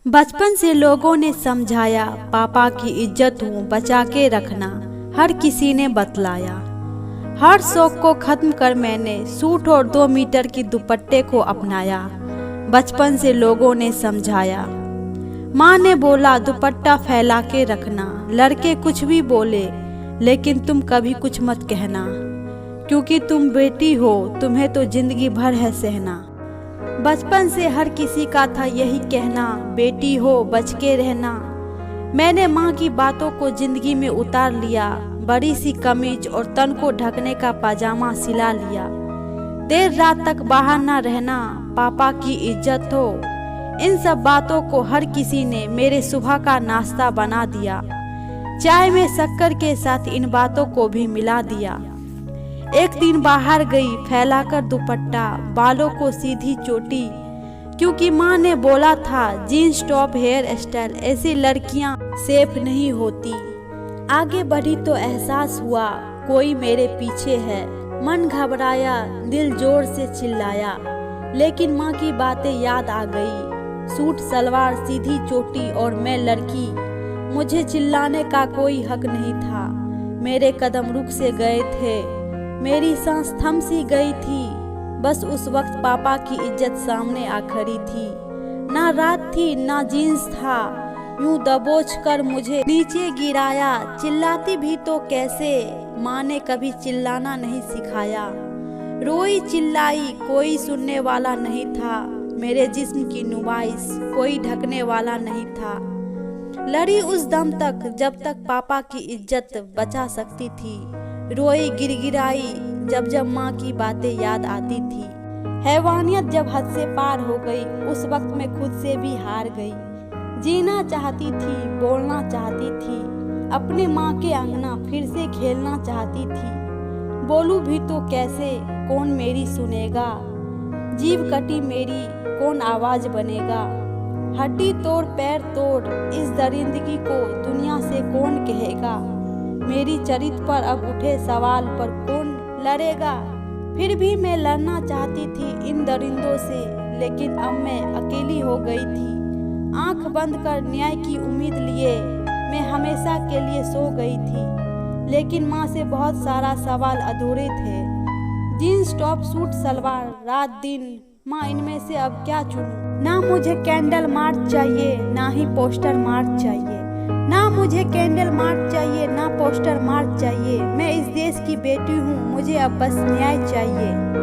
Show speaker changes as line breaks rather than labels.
बचपन से लोगों ने समझाया, पापा की इज्जत हूँ बचा के रखना, हर किसी ने बतलाया। हर शौक को खत्म कर मैंने सूट और 2 मीटर की दुपट्टे को अपनाया। बचपन से लोगों ने समझाया, माँ ने बोला दुपट्टा फैला के रखना, लड़के कुछ भी बोले लेकिन तुम कभी कुछ मत कहना, क्योंकि तुम बेटी हो, तुम्हें तो जिंदगी भर है सहना। बचपन से हर किसी का था यही कहना, बेटी हो बच के रहना। मैंने माँ की बातों को जिंदगी में उतार लिया, बड़ी सी कमीज और तन को ढकने का पाजामा सिला लिया। देर रात तक बाहर ना रहना, पापा की इज्जत हो, इन सब बातों को हर किसी ने मेरे सुबह का नाश्ता बना दिया। चाय में शक्कर के साथ इन बातों को भी मिला दिया। एक दिन बाहर गई फैलाकर दुपट्टा, बालों को सीधी चोटी, क्योंकि माँ ने बोला था जीन्स टॉप हेयर स्टाइल ऐसी लड़कियाँ सेफ नहीं होती। आगे बढ़ी तो एहसास हुआ कोई मेरे पीछे है। मन घबराया, दिल जोर से चिल्लाया, लेकिन माँ की बातें याद आ गई। सूट सलवार सीधी चोटी और मैं लड़की, मुझे चिल्लाने का कोई हक नहीं था। मेरे कदम रुक से गए थे, मेरी सांस थम सी गई थी। बस उस वक्त पापा की इज्जत सामने आ खड़ी थी। ना रात थी ना जीन्स था, यूं दबोच कर मुझे नीचे गिराया। चिल्लाती भी तो कैसे, माँ ने कभी चिल्लाना नहीं सिखाया। रोई चिल्लाई, कोई सुनने वाला नहीं था। मेरे जिस्म की नुमाइश कोई ढकने वाला नहीं था। लड़ी उस दम तक जब तक पापा की इज्जत बचा सकती थी। रोई गिड़गिड़ाई जब जब माँ की बातें याद आती थी। हैवानियत जब हद से पार हो गई, उस वक्त मैं खुद से भी हार गई। जीना चाहती थी, बोलना चाहती थी, अपने माँ के अंगना फिर से खेलना चाहती थी। बोलूं भी तो कैसे, कौन मेरी सुनेगा। जीभ कटी मेरी, कौन आवाज बनेगा। हड्डी तोड़ पैर तोड़ इस दरिंदगी को दुनिया से कौन कहेगा। मेरी चरित्र पर अब उठे सवाल पर कौन लड़ेगा। फिर भी मैं लड़ना चाहती थी इन दरिंदों से, लेकिन अब मैं अकेली हो गई थी। आंख बंद कर न्याय की उम्मीद लिए मैं हमेशा के लिए सो गई थी, लेकिन माँ से बहुत सारा सवाल अधूरे थे। जीन्स टॉप सूट सलवार रात दिन, माँ इनमें से अब क्या चुनूं। ना मुझे कैंडल मार्च चाहिए, ना ही पोस्टर मार्च चाहिए। ना मुझे कैंडल मार्च चाहिए, ना पोस्टर मार्च चाहिए। मैं इस देश की बेटी हूँ, मुझे अब बस न्याय चाहिए।